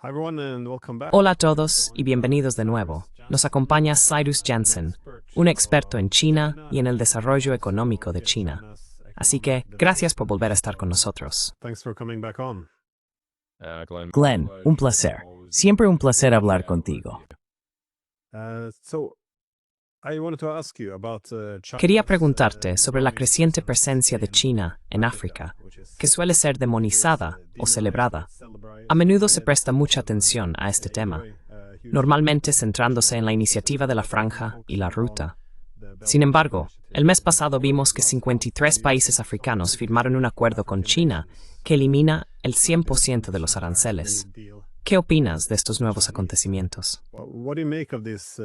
Hi everyone and welcome back. Hola a todos y bienvenidos de nuevo. Nos acompaña Cyrus Jansen, un experto en China y en el desarrollo económico de China. Así que, gracias por volver a estar con nosotros. Thanks for coming back on. Glenn, un placer. Siempre un placer hablar contigo. So I wanted to ask you about Quería preguntarte sobre la creciente presencia de China en África, que suele ser demonizada o celebrada. A menudo se presta mucha atención a este tema, normalmente centrándose en la iniciativa de la Franja y la Ruta. Sin embargo, el mes pasado vimos que 53 países africanos firmaron un acuerdo con China que elimina el 100% de los aranceles. ¿Qué opinas de estos nuevos acontecimientos? What do you make of these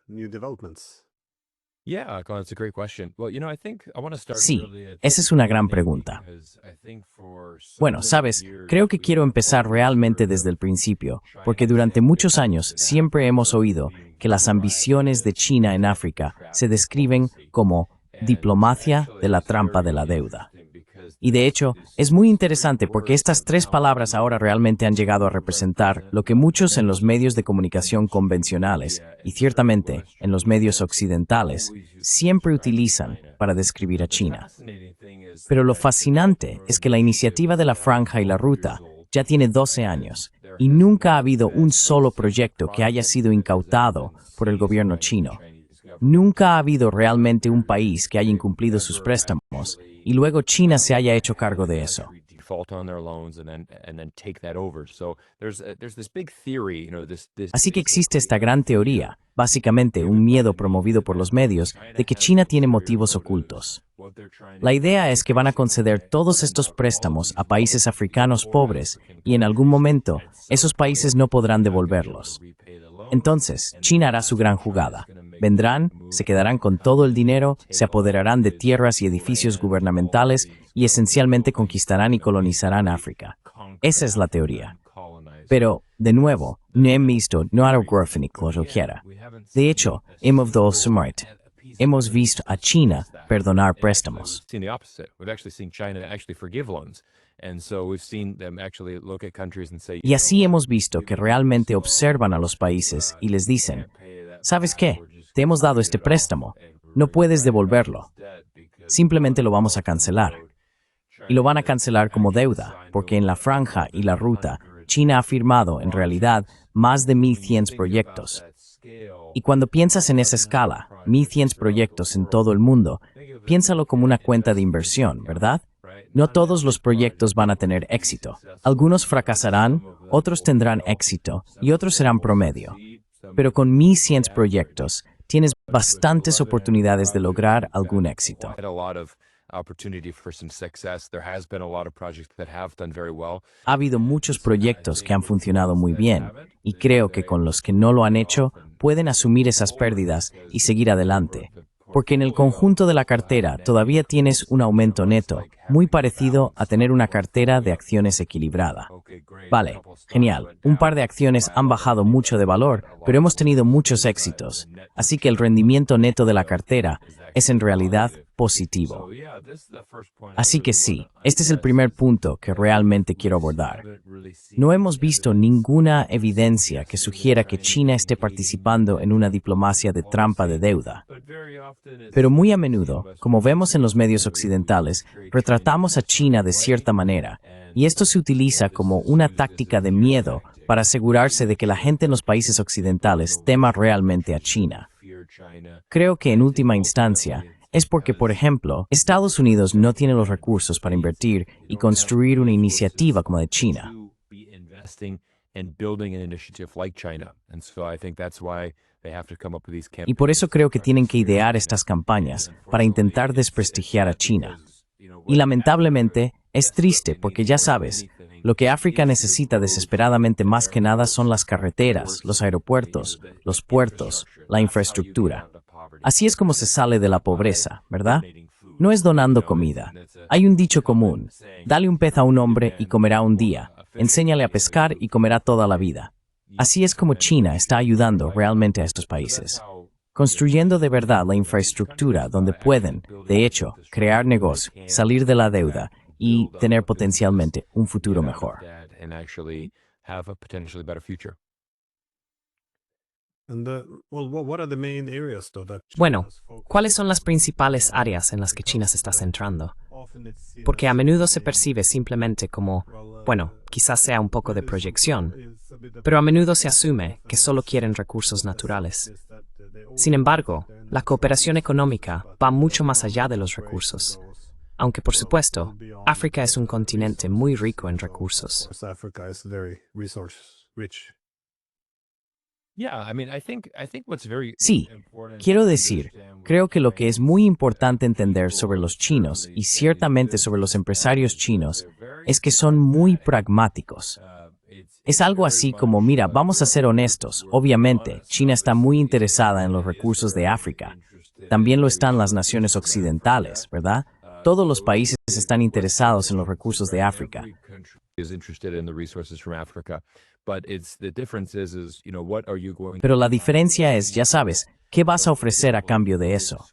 new developments? Yeah, Glenn, it's a great question. Well, I think I want to start Sí, really at esa es una gran pregunta. because I think for so Bueno, many sabes, years creo que we've quiero been empezar told realmente that desde el principio, China porque has durante been muchos depicted años in siempre Africa hemos as oído being que las ambiciones de China en África se describen como diplomacia de la trampa de la deuda. Y de hecho, es muy interesante porque estas tres palabras ahora realmente han llegado a representar lo que muchos en los medios de comunicación convencionales, y ciertamente en los medios occidentales, siempre utilizan para describir a China. Pero lo fascinante es que la iniciativa de la Franja y la Ruta ya tiene 12 años y nunca ha habido un solo proyecto que haya sido incautado por el gobierno chino. Nunca ha habido realmente un país que haya incumplido sus préstamos y luego China se haya hecho cargo de eso. Así que existe esta gran teoría, básicamente un miedo promovido por los medios, de que China tiene motivos ocultos. La idea es que van a conceder todos estos préstamos a países africanos pobres y en algún momento esos países no podrán devolverlos. Entonces, China hará su gran jugada. Vendrán, se quedarán con todo el dinero, se apoderarán de tierras y edificios gubernamentales y esencialmente conquistarán y colonizarán África. Esa es la teoría. Pero, de nuevo, no he visto algo que lo quiera. De hecho, hemos visto a China perdonar préstamos. Y así hemos visto que realmente observan a los países y les dicen, ¿sabes qué? Te hemos dado este préstamo, no puedes devolverlo. Simplemente lo vamos a cancelar. Y lo van a cancelar como deuda, porque en la Franja y la Ruta, China ha firmado, en realidad, más de 1.100 proyectos. Y cuando piensas en esa escala, 1.100 proyectos en todo el mundo, piénsalo como una cuenta de inversión, ¿verdad? No todos los proyectos van a tener éxito. Algunos fracasarán, otros tendrán éxito y otros serán promedio. Pero con 1.100 proyectos, tienes bastantes oportunidades de lograr algún éxito. Ha habido muchos proyectos que han funcionado muy bien y creo que con los que no lo han hecho pueden asumir esas pérdidas y seguir adelante. Porque en el conjunto de la cartera todavía tienes un aumento neto, muy parecido a tener una cartera de acciones equilibrada. Vale, genial. Un par de acciones han bajado mucho de valor, pero hemos tenido muchos éxitos. Así que el rendimiento neto de la cartera es en realidad positivo. Así que sí, este es el primer punto que realmente quiero abordar. No hemos visto ninguna evidencia que sugiera que China esté participando en una diplomacia de trampa de deuda. Pero muy a menudo, como vemos en los medios occidentales, retratamos a China de cierta manera, y esto se utiliza como una táctica de miedo para asegurarse de que la gente en los países occidentales tema realmente a China. Creo que en última instancia, es porque, por ejemplo, Estados Unidos no tiene los recursos para invertir y construir una iniciativa como de China. Y por eso creo que tienen que idear estas campañas para intentar desprestigiar a China. Y lamentablemente, es triste porque ya sabes, lo que África necesita desesperadamente más que nada son las carreteras, los aeropuertos, los puertos, la infraestructura. Así es como se sale de la pobreza, ¿verdad? No es donando comida. Hay un dicho común, dale un pez a un hombre y comerá un día, enséñale a pescar y comerá toda la vida. Así es como China está ayudando realmente a estos países, construyendo de verdad la infraestructura donde pueden, de hecho, crear negocio, salir de la deuda y tener potencialmente un futuro mejor. have a potentially better future. And what are the main areas though that China Bueno, has focused ¿cuáles son on? las principales áreas en las que China se está centrando? Often it's seen Porque as a menudo se something, percibe simplemente como, well, bueno, quizás sea un poco de proyección, is a bit of pero a menudo se asume que solo quieren recursos naturales. is that they Sin only embargo, they're la not cooperación focused, económica but va the mucho más economic allá de los cooperation recursos. goes Aunque por supuesto, beyond África es un the continente muy resources. rico en So, of recursos. course, Africa is very resource rich. Yeah, I mean, I think what's very Sí, important quiero to decir, understand creo with que lo que es muy Chinese, importante entender sobre los chinos y ciertamente sobre los empresarios chinos es que son muy pragmáticos. Es algo así como, mira, vamos a ser honestos, obviamente, China está muy interesada en los recursos de África. También lo están las naciones occidentales, ¿verdad? Todos los países están interesados en los recursos de África. is interested in the resources from Africa, but the difference is, you know, what are you going Pero la diferencia es, ya sabes, ¿qué vas a ofrecer a cambio de eso?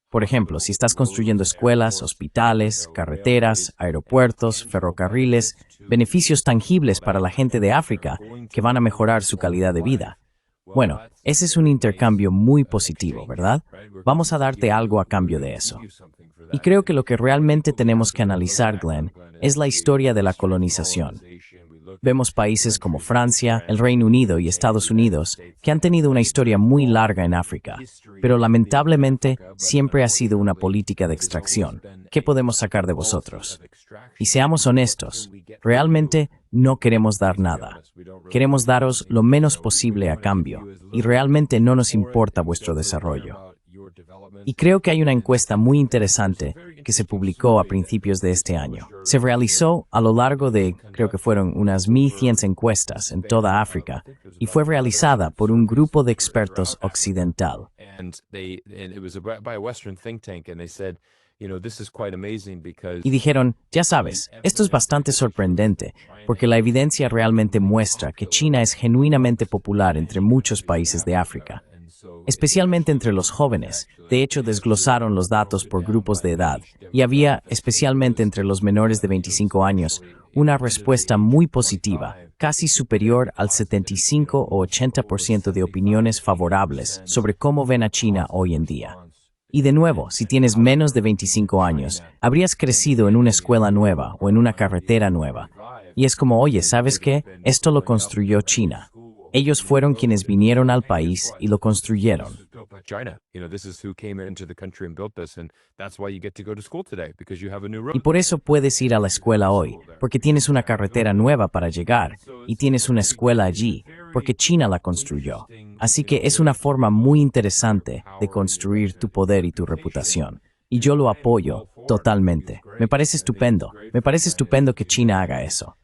Por ejemplo, si estás construyendo escuelas, hospitales, carreteras, aeropuertos, ferrocarriles, beneficios tangibles para la gente de África que van a mejorar su calidad de vida. Bueno, ese es un intercambio muy positivo, ¿verdad? Vamos a darte algo a cambio de eso. Y creo que lo que realmente tenemos que analizar, Glenn, es la historia de la colonización. Vemos países como Francia, el Reino Unido y Estados Unidos que han tenido una historia muy larga en África, pero lamentablemente siempre ha sido una política de extracción. ¿Qué podemos sacar de vosotros? Y seamos honestos, realmente no queremos dar nada. Queremos daros lo menos posible a cambio, y realmente no nos importa vuestro desarrollo. Y creo que hay una encuesta muy interesante que se publicó a principios de este año. Se realizó a lo largo de, creo que fueron unas 1.100 encuestas en toda África, y fue realizada por un grupo de expertos occidental. and it was by a Western think tank, and they said, you know, this is quite amazing because Y dijeron, ya sabes, esto es bastante sorprendente, porque la evidencia realmente muestra que China es genuinamente popular entre muchos países de África, especialmente entre los jóvenes. De hecho, desglosaron los datos por grupos de edad, y había, especialmente entre los menores de 25 años, una respuesta muy positiva, casi superior al 75 o 80% de opiniones favorables sobre cómo ven a China hoy en día. Y de nuevo, si tienes menos de 25 años, habrías crecido en una escuela nueva o en una carretera nueva. Y es como, oye, ¿sabes qué? Esto lo construyó China. Ellos fueron quienes vinieron al país y lo construyeron. China, you know, this is who came into the country and built this, and that's why you get to go to school today, because you have a new road. Y por eso puedes ir a la escuela hoy, porque tienes una carretera nueva para llegar, y tienes una escuela allí, porque China la construyó. Así que es una forma muy interesante de construir tu poder y tu reputación. Y yo lo apoyo totalmente. Me parece estupendo. Me parece estupendo que China haga eso.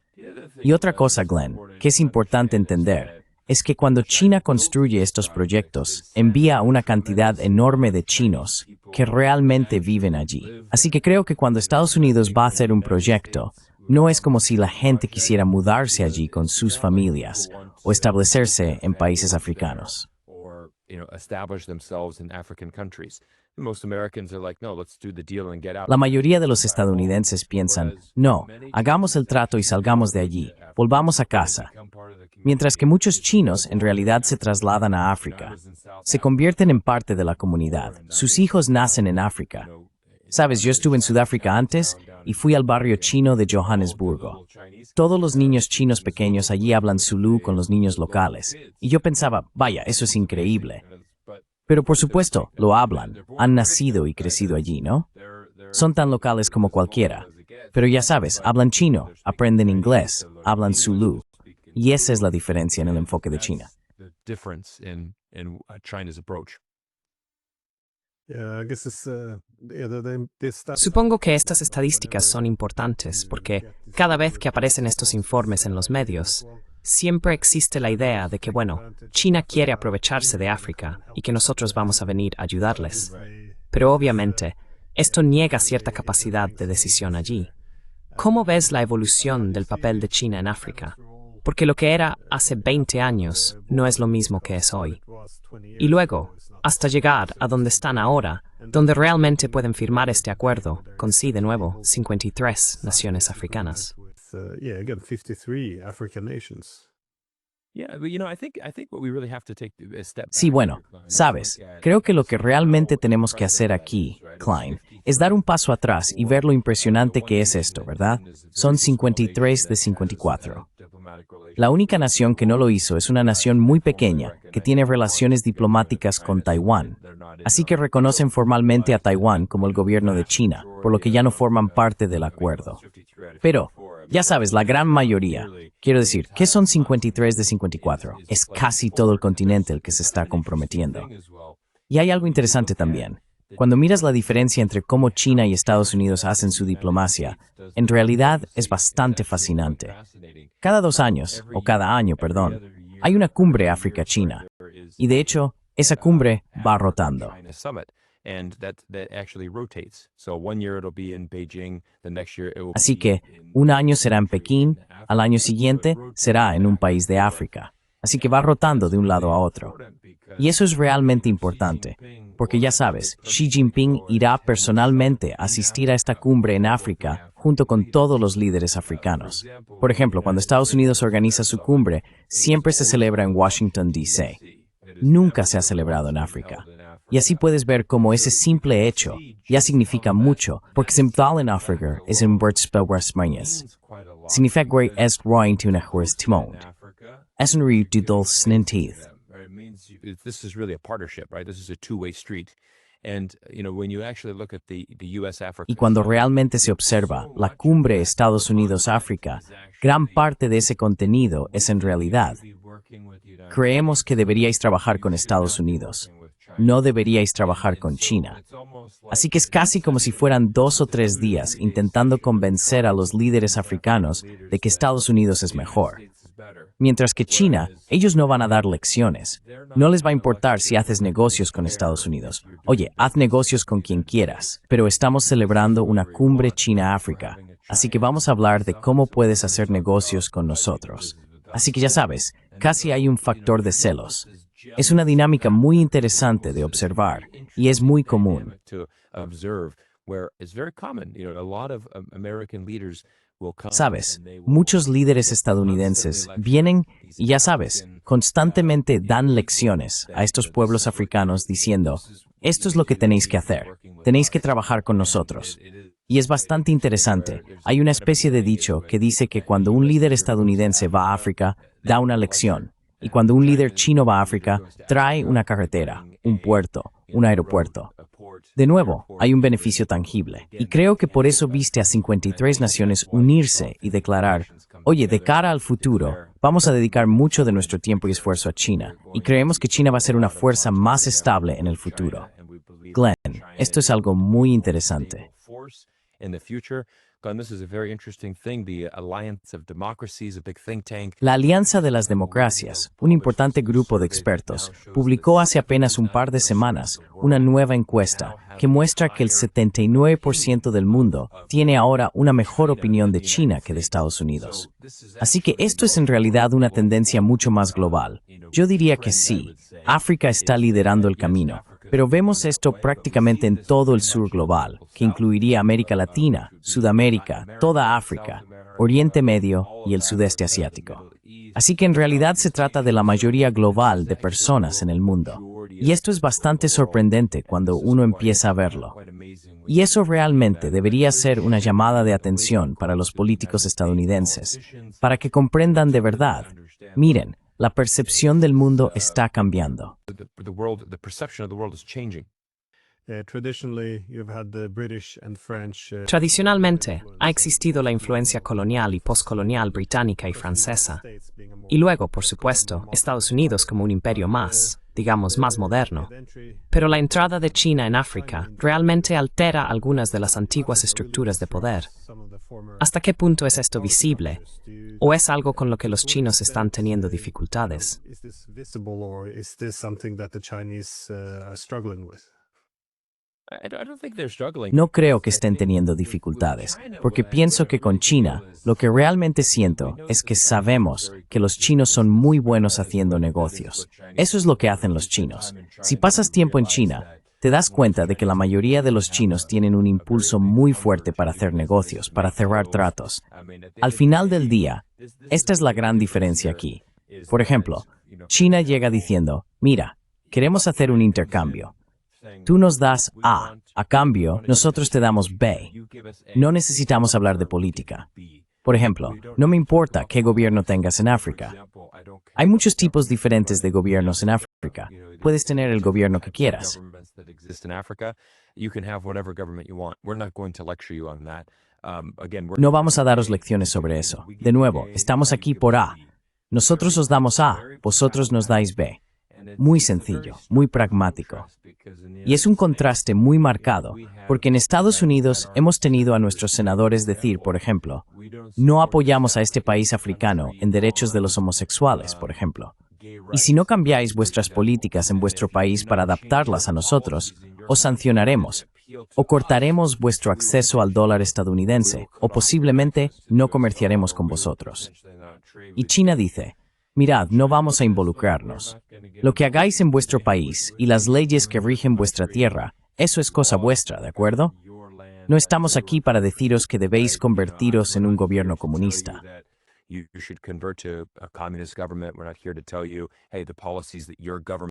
Y otra cosa, Glenn, que es importante entender, es que cuando China construye estos proyectos, envía una cantidad enorme de chinos que realmente viven allí. Así que creo que cuando Estados Unidos va a hacer un proyecto, no es como si la gente quisiera mudarse allí con sus familias o establecerse en países africanos. Or, you know, establish themselves in African countries. Most Americans are like, no, let's do the deal and get out. La mayoría de los estadounidenses piensan, no, hagamos el trato y salgamos de allí, volvamos a casa. Mientras que muchos chinos en realidad se trasladan a África. Se convierten en parte de la comunidad. Sus hijos nacen en África. Sabes, yo estuve en Sudáfrica antes y fui al barrio chino de Johannesburgo. Todos los niños chinos pequeños allí hablan Zulu con los niños locales. Y yo pensaba, vaya, eso es increíble. Pero por supuesto, lo hablan. Han nacido y crecido allí, ¿no? Son tan locales como cualquiera. Pero ya sabes, hablan chino, aprenden inglés, hablan Zulu. Y esa es la diferencia en el enfoque de China. The difference in China's approach. Yeah, I guess it's this stuff. Supongo que estas estadísticas son importantes porque cada vez que aparecen estos informes en los medios, siempre existe la idea de que, bueno, China quiere aprovecharse de África y que nosotros vamos a venir a ayudarles. Pero obviamente, esto niega cierta capacidad de decisión allí. ¿Cómo ves la evolución del papel de China en África? Porque lo que era hace 20 años no es lo mismo que es hoy. Y luego, hasta llegar a donde están ahora, donde realmente pueden firmar este acuerdo con, sí, de nuevo, 53 naciones africanas. yeah, again, 53 African nations. Yeah, but I think what we really have to take a step Sí, back bueno, here, Klein, sabes, look at creo que lo que how realmente tenemos que impressive hacer it aquí, is, right? Klein, It's es dar un paso atrás y ver lo impresionante the que one es nation esto, that ¿verdad? is a very Son small 53 nation de that has 54. diplomatic relations La única nación que no lo hizo es una nación muy pequeña que tiene relaciones diplomáticas con Taiwán. Así que reconocen formalmente a Taiwán como el gobierno de China, por lo que ya no forman parte del acuerdo. Pero, ya sabes, la gran mayoría. Quiero decir, ¿qué son 53 de 54? Es casi todo el continente el que se está comprometiendo. Y hay algo interesante también. Cuando miras la diferencia entre cómo China y Estados Unidos hacen su diplomacia, en realidad es bastante fascinante. Cada 2 años, o cada año, perdón, hay una cumbre África-China. Y de hecho, esa cumbre va rotando. Así que, un año será en Pekín, al año siguiente será en un país de África. Así que va rotando de un lado a otro. Y eso es realmente importante, porque ya sabes, Xi Jinping irá personalmente a asistir a esta cumbre en África junto con todos los líderes africanos. Por ejemplo, cuando Estados Unidos organiza su cumbre, siempre se celebra en Washington, D.C. Nunca se ha celebrado en África. Y así puedes ver cómo ese simple hecho ya significa mucho, porque Simthal Africa es un Wurtzbewurztmeines. Significa que es roin to una Timond. Es un río de dulce nintith. This is really a partnership, right? This is a two-way street. And, when you actually look at the US-Africa... Y cuando realmente se observa la cumbre Estados Unidos-África, gran parte de ese contenido es en realidad: creemos que deberíais trabajar con Estados Unidos, no deberíais trabajar con China. Así que es casi como si fueran 2 o 3 días intentando convencer a los líderes africanos de que Estados Unidos es mejor. Mientras que China, ellos no van a dar lecciones. No les va a importar si haces negocios con Estados Unidos. Oye, haz negocios con quien quieras, pero estamos celebrando una cumbre China-África, así que vamos a hablar de cómo puedes hacer negocios con nosotros. Así que ya sabes, casi hay un factor de celos. Es una dinámica muy interesante de observar y es muy común. Sabes, muchos líderes estadounidenses vienen y ya sabes, constantemente dan lecciones a estos pueblos africanos diciendo: esto es lo que tenéis que hacer, tenéis que trabajar con nosotros. Y es bastante interesante. Hay una especie de dicho que dice que cuando un líder estadounidense va a África, da una lección. Y cuando un líder chino va a África, trae una carretera, un puerto, un aeropuerto. De nuevo, hay un beneficio tangible. Y creo que por eso viste a 53 naciones unirse y declarar: oye, de cara al futuro, vamos a dedicar mucho de nuestro tiempo y esfuerzo a China. Y creemos que China va a ser una fuerza más estable en el futuro. Glenn, esto es algo muy interesante. La Alianza de las Democracias, un importante grupo de expertos, publicó hace apenas un par de semanas una nueva encuesta que muestra que el 79% del mundo tiene ahora una mejor opinión de China que de Estados Unidos. Así que esto es en realidad una tendencia mucho más global. Yo diría que sí, África está liderando el camino. Pero vemos esto prácticamente en todo el sur global, que incluiría América Latina, Sudamérica, toda África, Oriente Medio y el sudeste asiático. Así que en realidad se trata de la mayoría global de personas en el mundo. Y esto es bastante sorprendente cuando uno empieza a verlo. Y eso realmente debería ser una llamada de atención para los políticos estadounidenses, para que comprendan de verdad. Miren, la percepción del mundo está cambiando. Tradicionalmente, ha existido la influencia colonial y postcolonial británica y francesa. Y luego, por supuesto, Estados Unidos como un imperio más, digamos, más moderno. Pero la entrada de China en África realmente altera algunas de las antiguas estructuras de poder. ¿Hasta qué punto es esto visible? ¿O es algo con lo que los chinos están teniendo dificultades? No creo que estén teniendo dificultades, porque pienso que con China, lo que realmente siento es que sabemos que los chinos son muy buenos haciendo negocios. Eso es lo que hacen los chinos. Si pasas tiempo en China, te das cuenta de que la mayoría de los chinos tienen un impulso muy fuerte para hacer negocios, para cerrar tratos. Al final del día, esta es la gran diferencia aquí. Por ejemplo, China llega diciendo, mira, queremos hacer un intercambio. Tú nos das A cambio, nosotros te damos B. No necesitamos hablar de política. Por ejemplo, no me importa qué gobierno tengas en África. Hay muchos tipos diferentes de gobiernos en África. Puedes tener el gobierno que quieras. No vamos a daros lecciones sobre eso. De nuevo, estamos aquí por A. Nosotros os damos A, vosotros nos dais B. Muy sencillo, muy pragmático. Y es un contraste muy marcado, porque en Estados Unidos hemos tenido a nuestros senadores decir, por ejemplo, no apoyamos a este país africano en derechos de los homosexuales, por ejemplo. Y si no cambiáis vuestras políticas en vuestro país para adaptarlas a nosotros, os sancionaremos, o cortaremos vuestro acceso al dólar estadounidense, o posiblemente no comerciaremos con vosotros. Y China dice, mirad, no vamos a involucrarnos. Lo que hagáis en vuestro país y las leyes que rigen vuestra tierra, eso es cosa vuestra, ¿de acuerdo? No estamos aquí para deciros que debéis convertiros en un gobierno comunista.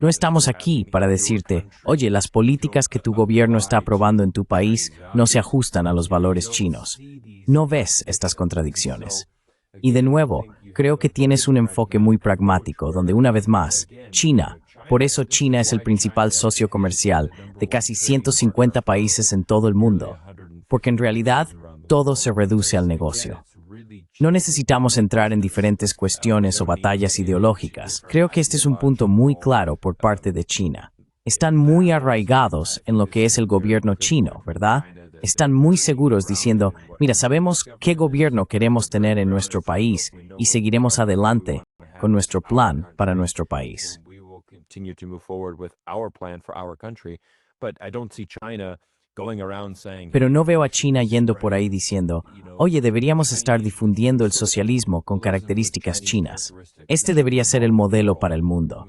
No estamos aquí para decirte, oye, las políticas que tu gobierno está aprobando en tu país no se ajustan a los valores chinos. No ves estas contradicciones. Y de nuevo, creo que tienes un enfoque muy pragmático, donde una vez más, China, por eso China es el principal socio comercial de casi 150 países en todo el mundo, porque en realidad todo se reduce al negocio. No necesitamos entrar en diferentes cuestiones o batallas ideológicas. Creo que este es un punto muy claro por parte de China. Están muy arraigados en lo que es el gobierno chino, ¿verdad? Están muy seguros diciendo, mira, sabemos qué gobierno queremos tener en nuestro país y seguiremos adelante con nuestro plan para nuestro país. Pero no veo a China yendo por ahí diciendo, oye, deberíamos estar difundiendo el socialismo con características chinas. Este debería ser el modelo para el mundo.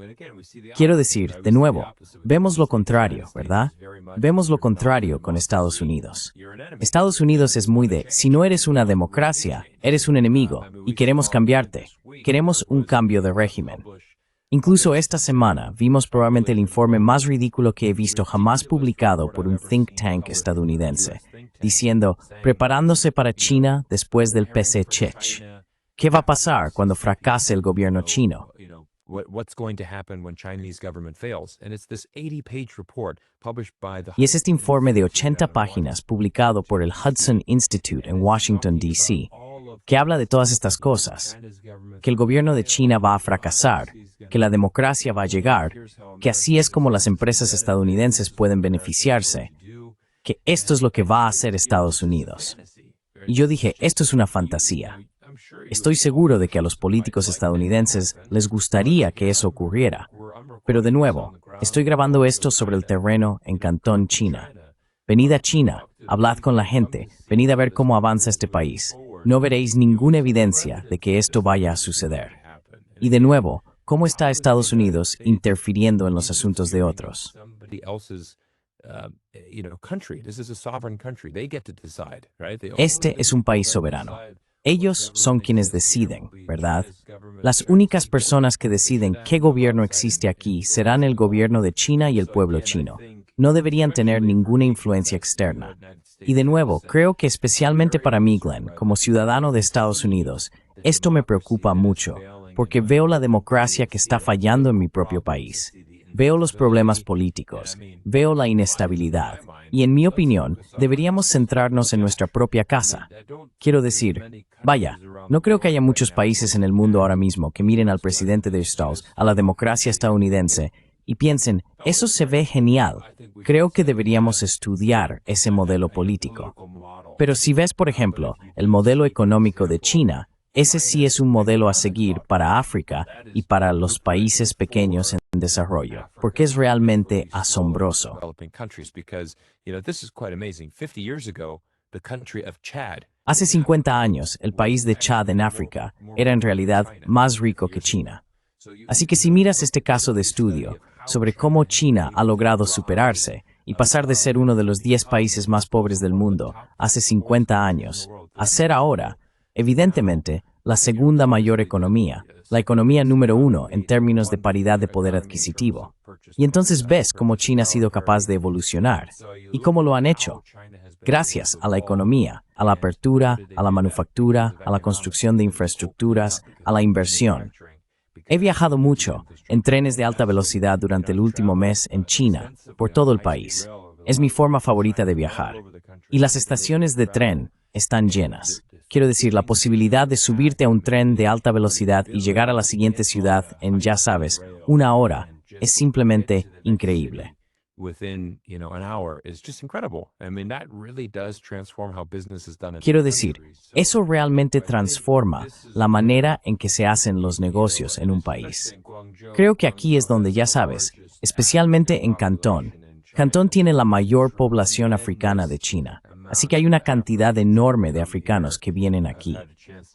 Quiero decir, de nuevo, vemos lo contrario, ¿verdad? Vemos lo contrario con Estados Unidos. Estados Unidos es muy de, si no eres una democracia, eres un enemigo y queremos cambiarte. Queremos un cambio de régimen. Incluso esta semana vimos probablemente el informe más ridículo que he visto jamás publicado por un think tank estadounidense, diciendo, preparándose para China después del PC-Chech. ¿Qué va a pasar cuando fracase el gobierno chino? Y es este informe de 80 páginas publicado por el Hudson Institute en Washington, D.C., que habla de todas estas cosas, que el gobierno de China va a fracasar, que la democracia va a llegar, que así es como las empresas estadounidenses pueden beneficiarse, que esto es lo que va a hacer Estados Unidos. Y yo dije, esto es una fantasía. Estoy seguro de que a los políticos estadounidenses les gustaría que eso ocurriera. Pero de nuevo, estoy grabando esto sobre el terreno en Cantón, China. Venid a China, hablad con la gente, venid a ver cómo avanza este país. No veréis ninguna evidencia de que esto vaya a suceder. Y de nuevo, ¿cómo está Estados Unidos interfiriendo en los asuntos de otros? Este es un país soberano. Ellos son quienes deciden, ¿verdad? Las únicas personas que deciden qué gobierno existe aquí serán el gobierno de China y el pueblo chino. No deberían tener ninguna influencia externa. Y de nuevo, creo que especialmente para mí, Glenn, como ciudadano de Estados Unidos, esto me preocupa mucho, porque veo la democracia que está fallando en mi propio país. Veo los problemas políticos, veo la inestabilidad, y en mi opinión, deberíamos centrarnos en nuestra propia casa. Quiero decir, vaya, no creo que haya muchos países en el mundo ahora mismo que miren al presidente de Estados, a la democracia estadounidense, y piensen, eso se ve genial. Creo que deberíamos estudiar ese modelo político. Pero si ves, por ejemplo, el modelo económico de China, ese sí es un modelo a seguir para África y para los países pequeños en desarrollo, porque es realmente asombroso. Hace 50 años, el país de Chad en África era en realidad más rico que China. Así que si miras este caso de estudio sobre cómo China ha logrado superarse y pasar de ser uno de los 10 países más pobres del mundo hace 50 años a ser ahora, evidentemente, la segunda mayor economía, la economía número 1 en términos de paridad de poder adquisitivo. Y entonces ves cómo China ha sido capaz de evolucionar y cómo lo han hecho. Gracias a la economía, a la apertura, a la manufactura, a la construcción de infraestructuras, a la inversión. He viajado mucho en trenes de alta velocidad durante el último mes en China, por todo el país. Es mi forma favorita de viajar. Y las estaciones de tren están llenas. Quiero decir, la posibilidad de subirte a un tren de alta velocidad y llegar a la siguiente ciudad en, ya sabes, 1 hora, es simplemente increíble. Quiero decir, eso realmente transforma la manera en que se hacen los negocios en un país. Creo que aquí es donde, ya sabes, especialmente en Cantón. Cantón tiene la mayor población africana de China, así que hay una cantidad enorme de africanos que vienen aquí.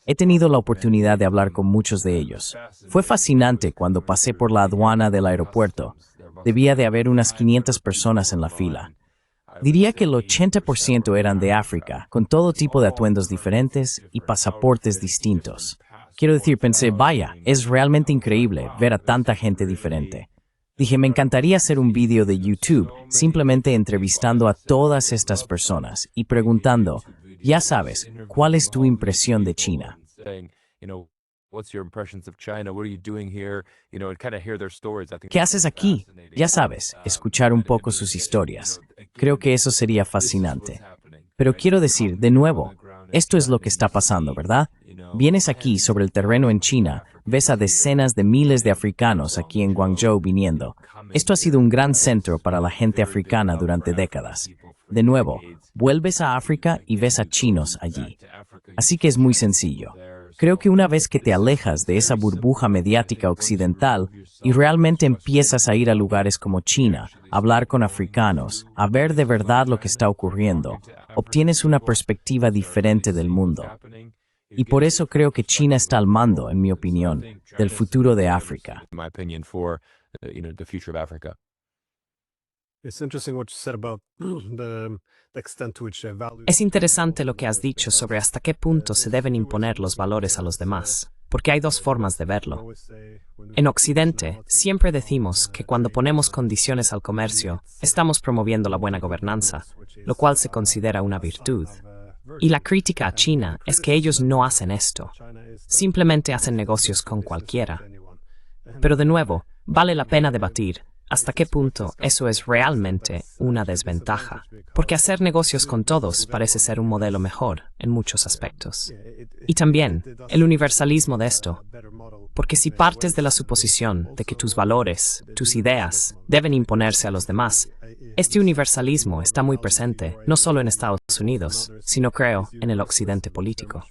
He tenido la oportunidad de hablar con muchos de ellos. Fue fascinante cuando pasé por la aduana del aeropuerto. Debía de haber unas 500 personas en la fila. Diría que el 80% eran de África, con todo tipo de atuendos diferentes y pasaportes distintos. Quiero decir, pensé, vaya, es realmente increíble ver a tanta gente diferente. Dije, me encantaría hacer un vídeo de YouTube simplemente entrevistando a todas estas personas y preguntando, ya sabes, ¿cuál es tu impresión de China? ¿Qué haces aquí? Ya sabes, escuchar un poco sus historias. Creo que eso sería fascinante. Pero quiero decir, de nuevo, esto es lo que está pasando, ¿verdad? Vienes aquí sobre el terreno en China, ves a decenas de miles de africanos aquí en Guangzhou viniendo. Esto ha sido un gran centro para la gente africana durante décadas. De nuevo, vuelves a África y ves a chinos allí. Así que es muy sencillo. Creo que una vez que te alejas de esa burbuja mediática occidental y realmente empiezas a ir a lugares como China, a hablar con africanos, a ver de verdad lo que está ocurriendo, obtienes una perspectiva diferente del mundo. Y por eso creo que China está al mando, en mi opinión, del futuro de África. Es interesante lo que has dicho sobre hasta qué punto se deben imponer los valores a los demás, porque hay dos formas de verlo. En Occidente, siempre decimos que cuando ponemos condiciones al comercio, estamos promoviendo la buena gobernanza, lo cual se considera una virtud. Y la crítica a China es que ellos no hacen esto. Simplemente hacen negocios con cualquiera. Pero de nuevo, vale la pena debatir hasta qué punto eso es realmente una desventaja, porque hacer negocios con todos parece ser un modelo mejor en muchos aspectos. Y también el universalismo de esto, porque si partes de la suposición de que tus valores, tus ideas, deben imponerse a los demás, este universalismo está muy presente, no solo en Estados Unidos, sino creo en el occidente político.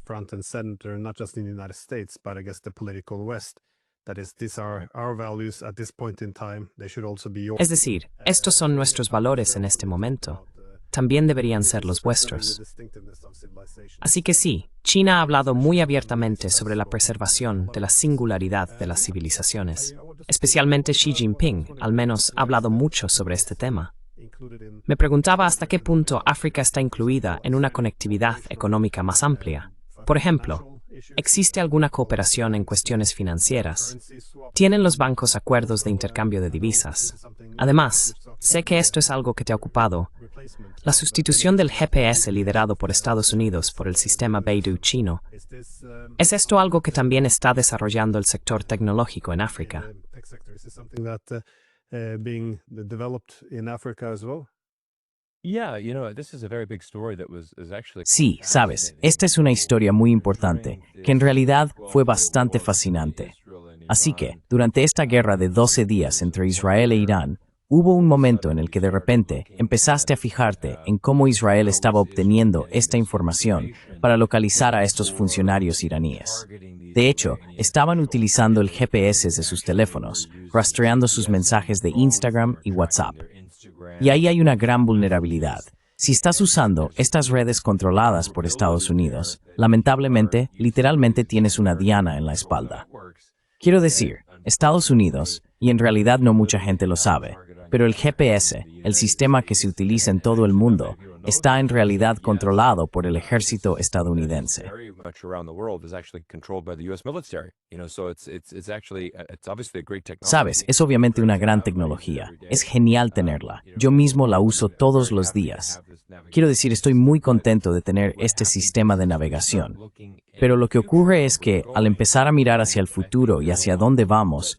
Es decir, estos son nuestros valores en este momento. También deberían ser los vuestros. Así que sí, China ha hablado muy abiertamente sobre la preservación de la singularidad de las civilizaciones. Especialmente Xi Jinping, al menos, ha hablado mucho sobre este tema. Me preguntaba hasta qué punto África está incluida en una conectividad económica más amplia. Por ejemplo, ¿existe alguna cooperación en cuestiones financieras? ¿Tienen los bancos acuerdos de intercambio de divisas? Además, sé que esto es algo que te ha ocupado. La sustitución del GPS liderado por Estados Unidos por el sistema Beidou chino. ¿Es esto algo que también está desarrollando el sector tecnológico en África? Sí, sabes, esta es una historia muy importante, que en realidad fue bastante fascinante. Así que, durante esta guerra de 12 días entre Israel e Irán, hubo un momento en el que de repente empezaste a fijarte en cómo Israel estaba obteniendo esta información para localizar a estos funcionarios iraníes. De hecho, estaban utilizando el GPS de sus teléfonos, rastreando sus mensajes de Instagram y WhatsApp. Y ahí hay una gran vulnerabilidad. Si estás usando estas redes controladas por Estados Unidos, lamentablemente, literalmente tienes una diana en la espalda. Quiero decir, Estados Unidos, y en realidad no mucha gente lo sabe, Pero el GPS, el sistema que se utiliza en todo el mundo, está en realidad controlado por el ejército estadounidense. Very much around the world is actually controlled by the US military. So it's actually it's obviously a great technology. Sabes, es obviamente una gran tecnología. Es genial tenerla. Yo mismo la uso todos los días. Quiero decir, estoy muy contento de tener este sistema de navegación. Pero lo que ocurre es que, al empezar a mirar hacia el futuro y hacia dónde vamos,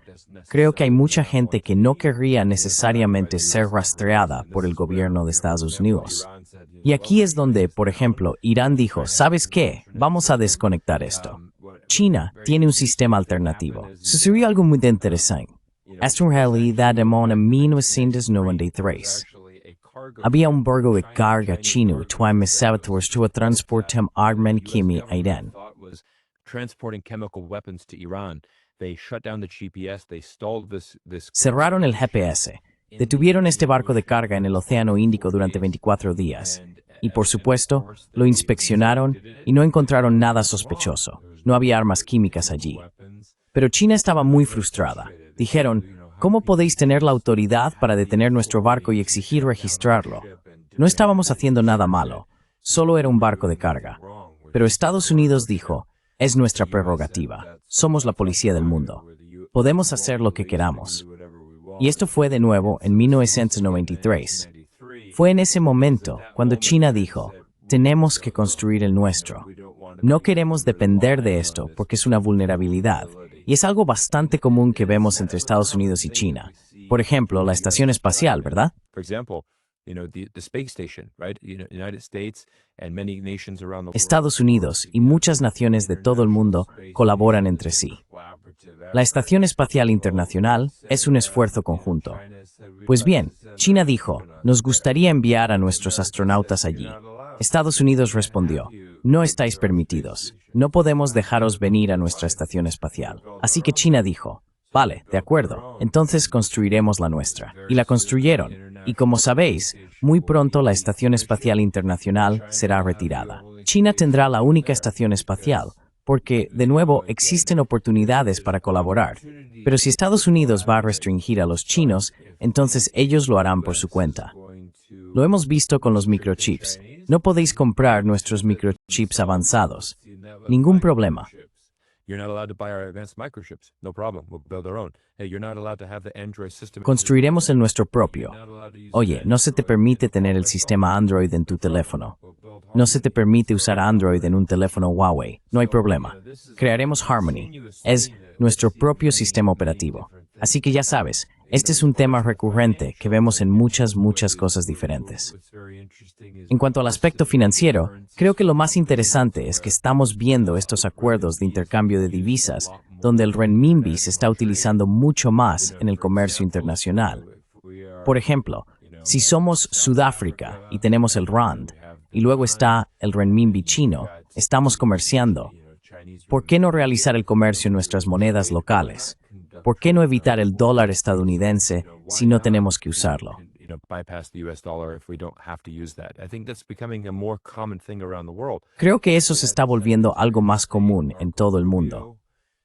creo que hay mucha gente que no querría necesariamente ser rastreada por el gobierno de Estados Unidos. Y aquí es donde, por ejemplo, Irán dijo, ¿sabes qué? Vamos a desconectar esto. China tiene un sistema alternativo. Sucedió algo muy interesante. Esto en realidad en 1993. Había un barco de carga chino que empezaba a transportar armas químicas a Irán. Transporting chemical weapons to Iran. They shut down the GPS, they stalled this Cerraron el GPS. Detuvieron este barco de carga en el Océano Índico durante 24 días. Y por supuesto, lo inspeccionaron y no encontraron nada sospechoso. No había armas químicas allí. Pero China estaba muy frustrada. Dijeron, ¿cómo podéis tener la autoridad para detener nuestro barco y exigir registrarlo? No estábamos haciendo nada malo. Solo era un barco de carga. Pero Estados Unidos dijo, es nuestra prerrogativa. Somos la policía del mundo. Podemos hacer lo que queramos. Y esto fue de nuevo en 1993. Fue en ese momento cuando China dijo, tenemos que construir el nuestro. No queremos depender de esto porque es una vulnerabilidad. Y es algo bastante común que vemos entre Estados Unidos y China. Por ejemplo, la estación espacial, ¿verdad? For example, the space station, right? United States and many nations around the world. Estados Unidos y muchas naciones de todo el mundo colaboran entre sí. La Estación Espacial Internacional es un esfuerzo conjunto. Pues bien, China dijo, nos gustaría enviar a nuestros astronautas allí. Estados Unidos respondió, no estáis permitidos. No podemos dejaros venir a nuestra estación espacial. Así que China dijo, vale, de acuerdo, entonces construiremos la nuestra. Y la construyeron. Y como sabéis, muy pronto la Estación Espacial Internacional será retirada. China tendrá la única estación espacial, porque, de nuevo, existen oportunidades para colaborar. Pero si Estados Unidos va a restringir a los chinos, entonces ellos lo harán por su cuenta. Lo hemos visto con los microchips. No podéis comprar nuestros microchips avanzados. Ningún problema. You're not allowed to buy our advanced microchips. No problem. We'll build our own. Hey, you're not allowed to have the Android system. Construiremos el nuestro propio. Oye, no se te permite tener el sistema Android en tu teléfono. No se te permite usar Android en un teléfono Huawei. No hay problema. Crearemos Harmony. Es nuestro propio sistema operativo. Así que ya sabes, este es un tema recurrente que vemos en muchas cosas diferentes. En cuanto al aspecto financiero, creo que lo más interesante es que estamos viendo estos acuerdos de intercambio de divisas, donde el renminbi se está utilizando mucho más en el comercio internacional. Por ejemplo, si somos Sudáfrica y tenemos el rand, y luego está el renminbi chino, estamos comerciando. ¿Por qué no realizar el comercio en nuestras monedas locales? ¿Por qué no evitar el dólar estadounidense si no tenemos que usarlo? Creo que eso se está volviendo algo más común en todo el mundo.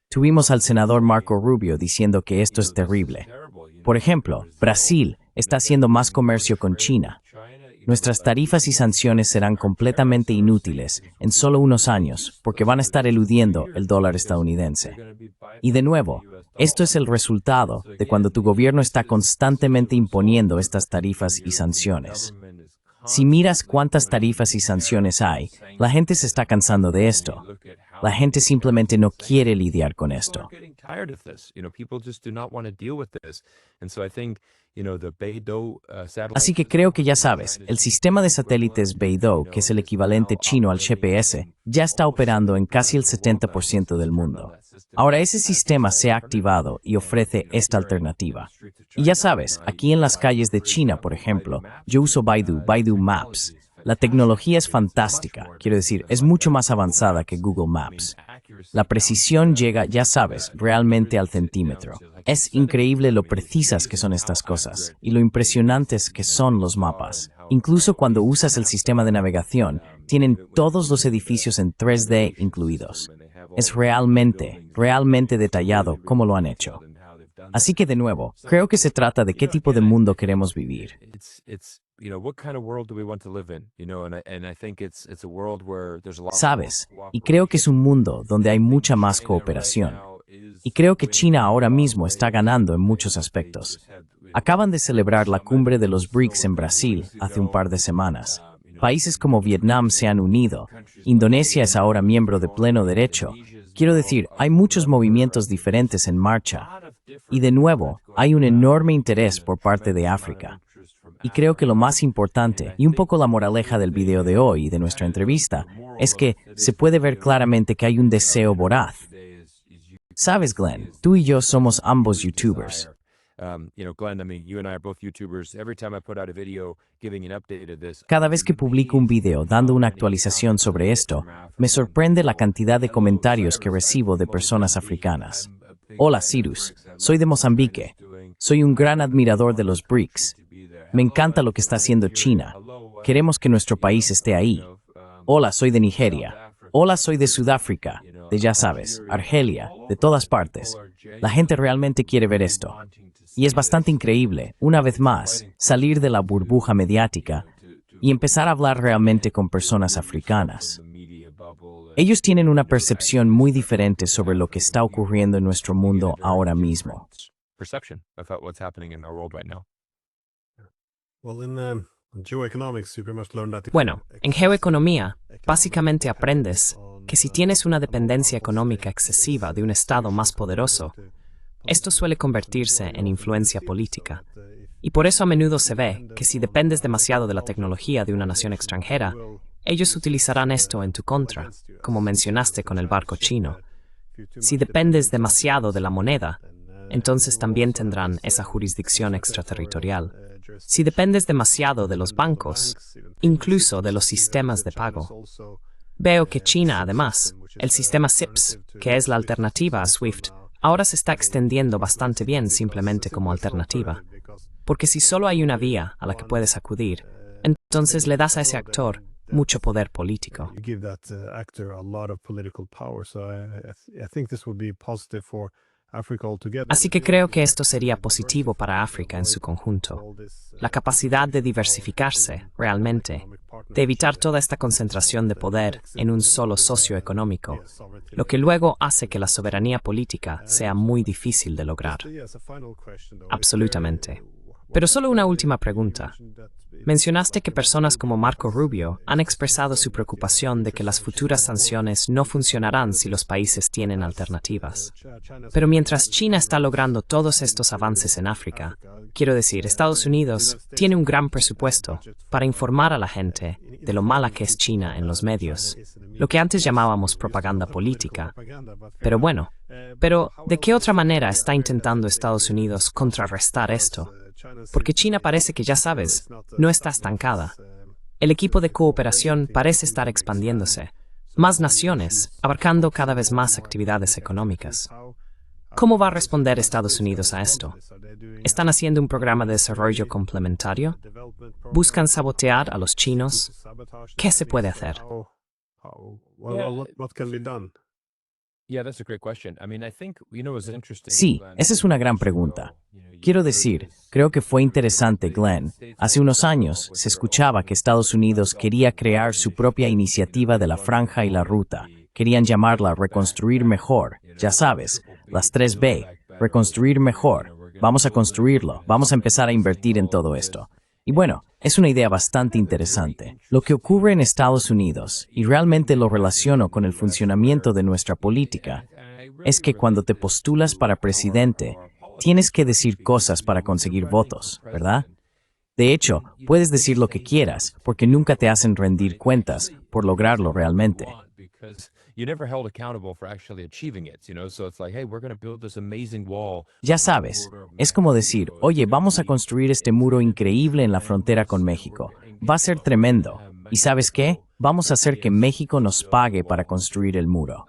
Tuvimos al senador Marco Rubio diciendo que esto es terrible. Por ejemplo, Brasil está haciendo más comercio con China. Nuestras tarifas y sanciones serán completamente inútiles en solo unos años porque van a estar eludiendo el dólar estadounidense. Y de nuevo, esto es el resultado de cuando tu gobierno está constantemente imponiendo estas tarifas y sanciones. Si miras cuántas tarifas y sanciones hay, la gente se está cansando de esto. La gente simplemente no quiere lidiar con esto. Así que creo que ya sabes, el sistema de satélites Beidou, que es el equivalente chino al GPS, ya está operando en casi el 70% del mundo. Ahora ese sistema se ha activado y ofrece esta alternativa. Y ya sabes, aquí en las calles de China, por ejemplo, yo uso Baidu Maps. La tecnología es fantástica, quiero decir, es mucho más avanzada que Google Maps. La precisión llega, ya sabes, realmente al centímetro. Es increíble lo precisas que son estas cosas y lo impresionantes que son los mapas. Incluso cuando usas el sistema de navegación, tienen todos los edificios en 3D incluidos. Es realmente detallado cómo lo han hecho. Así que de nuevo, creo que se trata de qué tipo de mundo queremos vivir. Sabes, y creo que es un mundo donde hay mucha más cooperación. Y creo que China ahora mismo está ganando en muchos aspectos. Acaban de celebrar la cumbre de los BRICS en Brasil hace un par de semanas. Países como Vietnam se han unido. Indonesia es ahora miembro de pleno derecho. Quiero decir, hay muchos movimientos diferentes en marcha. Y de nuevo, hay un enorme interés por parte de África. Y creo que lo más importante, y un poco la moraleja del video de hoy y de nuestra entrevista, es que se puede ver claramente que hay un deseo voraz. Sabes, Glenn, tú y yo somos ambos YouTubers. Cada vez que publico un video dando una actualización sobre esto, me sorprende la cantidad de comentarios que recibo de personas africanas. Hola, Cyrus. Soy de Mozambique. Soy un gran admirador de los BRICS. Me encanta lo que está haciendo China. Queremos que nuestro país esté ahí. Hola, soy de Nigeria. Hola, soy de Sudáfrica. De ya sabes, Argelia, de todas partes. La gente realmente quiere ver esto. Y es bastante increíble, una vez más, salir de la burbuja mediática y empezar a hablar realmente con personas africanas. Ellos tienen una percepción muy diferente sobre lo que está ocurriendo en nuestro mundo ahora mismo. Bueno, en geoeconomía, básicamente aprendes que si tienes una dependencia económica excesiva de un Estado más poderoso, esto suele convertirse en influencia política. Y por eso a menudo se ve que si dependes demasiado de la tecnología de una nación extranjera, ellos utilizarán esto en tu contra, como mencionaste con el barco chino. Si dependes demasiado de la moneda, entonces también tendrán esa jurisdicción extraterritorial. Si dependes demasiado de los bancos, incluso de los sistemas de pago. Veo que China, además, el sistema SIPS, que es la alternativa a SWIFT, ahora se está extendiendo bastante bien simplemente como alternativa. Porque si solo hay una vía a la que puedes acudir, entonces le das a ese actor mucho poder político. Así que creo que esto sería positivo para África en su conjunto. La capacidad de diversificarse, realmente, de evitar toda esta concentración de poder en un solo socio económico, lo que luego hace que la soberanía política sea muy difícil de lograr. Absolutamente. Pero solo una última pregunta. Mencionaste que personas como Marco Rubio han expresado su preocupación de que las futuras sanciones no funcionarán si los países tienen alternativas. Pero mientras China está logrando todos estos avances en África, quiero decir, Estados Unidos tiene un gran presupuesto para informar a la gente de lo mala que es China en los medios, lo que antes llamábamos propaganda política. Pero bueno, ¿de qué otra manera está intentando Estados Unidos contrarrestar esto? Porque China parece que, ya sabes, no está estancada. El equipo de cooperación parece estar expandiéndose. Más naciones, abarcando cada vez más actividades económicas. ¿Cómo va a responder Estados Unidos a esto? ¿Están haciendo un programa de desarrollo complementario? ¿Buscan sabotear a los chinos? ¿Qué se puede hacer? Sí, esa es una gran pregunta. Quiero decir, creo que fue interesante, Glenn. Hace unos años se escuchaba que Estados Unidos quería crear su propia iniciativa de la Franja y la Ruta. Querían llamarla Reconstruir Mejor. Ya sabes, las 3B. Reconstruir mejor. Vamos a construirlo. Vamos a empezar a invertir en todo esto. Y bueno, es una idea bastante interesante. Lo que ocurre en Estados Unidos, y realmente lo relaciono con el funcionamiento de nuestra política, es que cuando te postulas para presidente, tienes que decir cosas para conseguir votos, ¿verdad? De hecho, puedes decir lo que quieras, porque nunca te hacen rendir cuentas por lograrlo realmente. Ya sabes, es como decir, oye, vamos a construir este muro increíble en la frontera con México. Va a ser tremendo. ¿Y sabes qué? Vamos a hacer que México nos pague para construir el muro.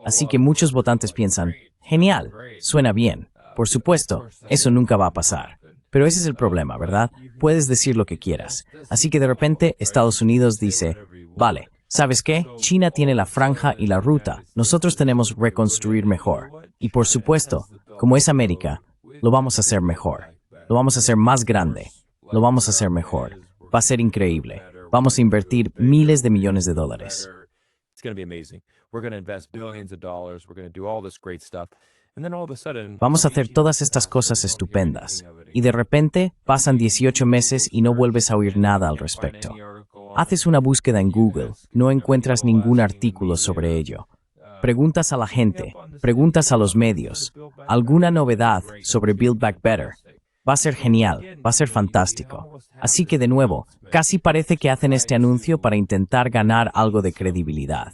Así que muchos votantes piensan, genial, suena bien. Por supuesto, eso nunca va a pasar. Pero ese es el problema, ¿verdad? Puedes decir lo que quieras. Así que de repente Estados Unidos dice, vale, ¿sabes qué? China tiene la Franja y la Ruta. Nosotros tenemos Reconstruir Mejor. Y por supuesto, como es América, lo vamos a hacer mejor. Lo vamos a hacer más grande. Lo vamos a hacer mejor. Va a ser increíble. Vamos a invertir miles de millones de dólares. It's going to be amazing. We're going to invest billions of dollars. We're going to do all this great stuff. And then all of a sudden, Vamos a hacer todas estas cosas estupendas. Y de repente pasan 18 meses y no vuelves a oír nada al respecto. Haces una búsqueda en Google, no encuentras ningún artículo sobre ello. Preguntas a la gente, preguntas a los medios. ¿Alguna novedad sobre Build Back Better? Va a ser genial, va a ser fantástico. Así que de nuevo, casi parece que hacen este anuncio para intentar ganar algo de credibilidad.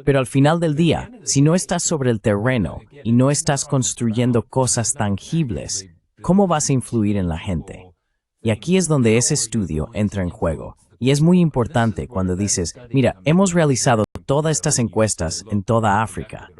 Pero al final del día, si no estás sobre el terreno y no estás construyendo cosas tangibles, ¿cómo vas a influir en la gente? Y aquí es donde ese estudio entra en juego. Y es muy importante cuando dices, mira, hemos realizado todas estas encuestas en toda África.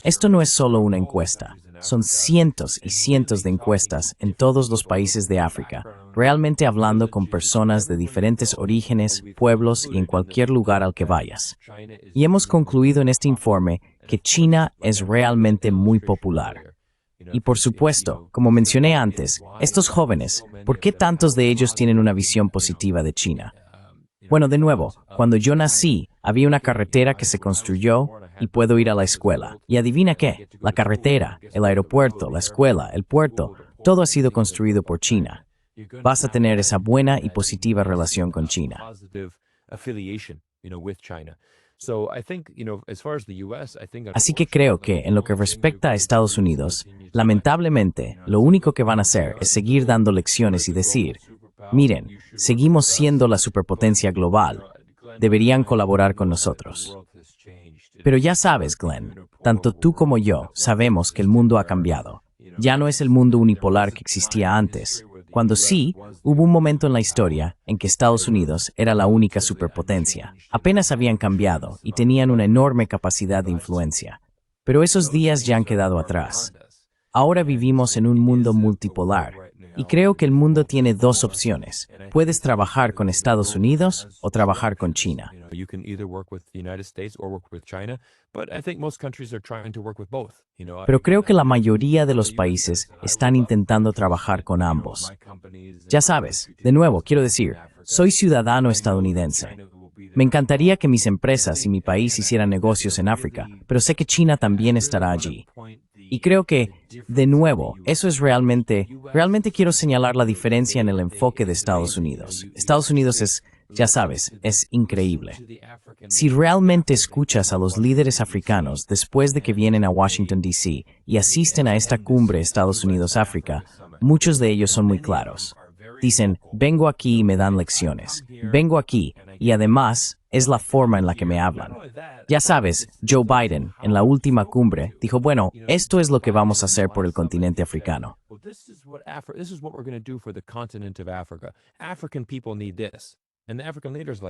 Esto no es solo una encuesta, son cientos y cientos de encuestas en todos los países de África, realmente hablando con personas de diferentes orígenes, pueblos y en cualquier lugar al que vayas. Y hemos concluido en este informe que China es realmente muy popular. Y por supuesto, como mencioné antes, estos jóvenes, ¿por qué tantos de ellos tienen una visión positiva de China? Bueno, de nuevo, cuando yo nací, había una carretera que se construyó y puedo ir a la escuela. Y adivina qué, la carretera, el aeropuerto, la escuela, el puerto, todo ha sido construido por China. Vas a tener esa buena y positiva relación con China. Así que creo que, en lo que respecta a Estados Unidos, lamentablemente, lo único que van a hacer es seguir dando lecciones y decir, miren, seguimos siendo la superpotencia global, deberían colaborar con nosotros. Pero ya sabes, Glenn, tanto tú como yo sabemos que el mundo ha cambiado. Ya no es el mundo unipolar que existía antes, cuando sí, hubo un momento en la historia en que Estados Unidos era la única superpotencia. Apenas habían cambiado y tenían una enorme capacidad de influencia. Pero esos días ya han quedado atrás. Ahora vivimos en un mundo multipolar. Y creo que el mundo tiene dos opciones. Puedes trabajar con Estados Unidos o trabajar con China. Pero creo que la mayoría de los países están intentando trabajar con ambos. Ya sabes, de nuevo, quiero decir, soy ciudadano estadounidense. Me encantaría que mis empresas y mi país hicieran negocios en África, pero sé que China también estará allí. Y creo que, de nuevo, eso es realmente quiero señalar la diferencia en el enfoque de Estados Unidos. Estados Unidos es, ya sabes, es increíble. Si realmente escuchas a los líderes africanos después de que vienen a Washington, D.C. y asisten a esta cumbre Estados Unidos-África, muchos de ellos son muy claros. Dicen, vengo aquí y me dan lecciones. Vengo aquí y además es la forma en la que me hablan. Ya sabes, Joe Biden, en la última cumbre, dijo, bueno, esto es lo que vamos a hacer por el continente africano.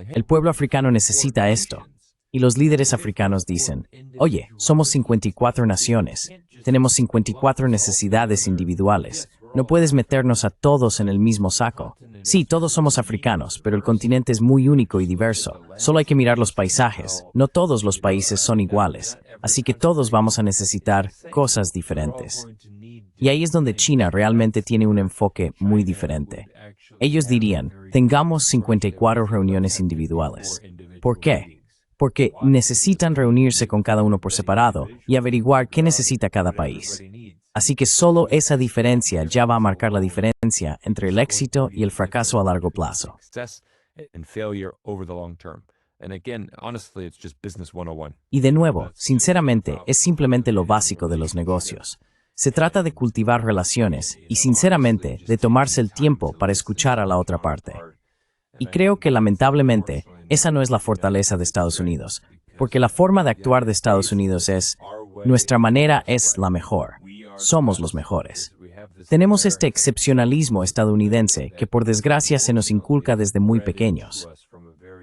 El pueblo africano necesita esto. Y los líderes africanos dicen, oye, somos 54 naciones, tenemos 54 necesidades individuales. No puedes meternos a todos en el mismo saco. Sí, todos somos africanos, pero el continente es muy único y diverso. Solo hay que mirar los paisajes. No todos los países son iguales. Así que todos vamos a necesitar cosas diferentes. Y ahí es donde China realmente tiene un enfoque muy diferente. Ellos dirían, tengamos 54 reuniones individuales. ¿Por qué? Porque necesitan reunirse con cada uno por separado y averiguar qué necesita cada país. Así que solo esa diferencia ya va a marcar la diferencia entre el éxito y el fracaso a largo plazo. Y de nuevo, sinceramente, es simplemente lo básico de los negocios. Se trata de cultivar relaciones y, sinceramente, de tomarse el tiempo para escuchar a la otra parte. Y creo que, lamentablemente, esa no es la fortaleza de Estados Unidos, porque la forma de actuar de Estados Unidos es, nuestra manera es la mejor. Somos los mejores. Tenemos este excepcionalismo estadounidense que por desgracia se nos inculca desde muy pequeños.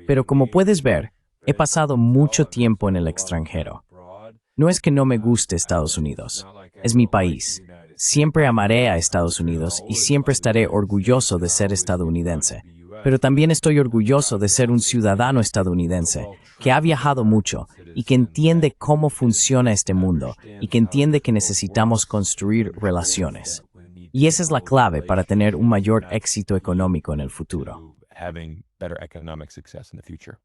Pero como puedes ver, he pasado mucho tiempo en el extranjero. No es que no me guste Estados Unidos, es mi país. Siempre amaré a Estados Unidos y siempre estaré orgulloso de ser estadounidense. pero también estoy orgulloso de ser un ciudadano estadounidense que ha viajado mucho y que entiende cómo funciona este mundo y que entiende que necesitamos construir relaciones. Y esa es la clave para tener un mayor éxito económico en el futuro. Having better economic success in the future.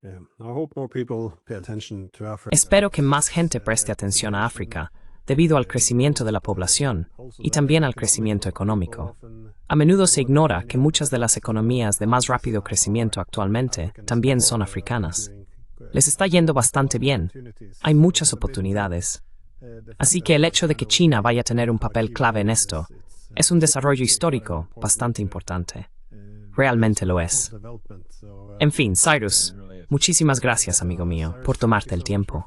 Yeah. I hope more people pay attention to Africa. Espero que más gente preste atención a África, debido al crecimiento de la población y también al crecimiento económico. A menudo se ignora que muchas de las economías de más rápido crecimiento actualmente también son africanas. Les está yendo bastante bien. Hay muchas oportunidades. Así que el hecho de que China vaya a tener un papel clave en esto es un desarrollo histórico bastante importante. Realmente lo es. En fin, Cyrus, muchísimas gracias, amigo mío, por tomarte el tiempo.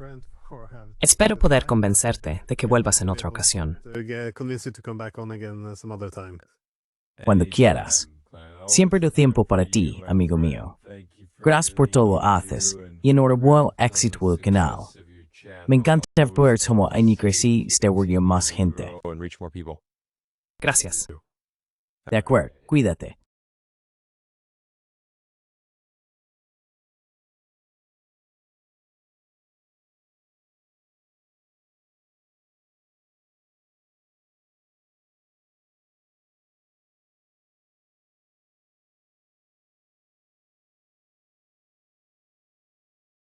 Espero poder convencerte de que vuelvas en otra ocasión. Convince you to come back on again some other time. Cuando quieras. Siempre doy tiempo para ti, amigo mío. Gracias por todo lo que haces y enhorabuena éxito del canal. Me encanta ver cómo hay crecí más gente. And reach more people. Gracias. De acuerdo, cuídate.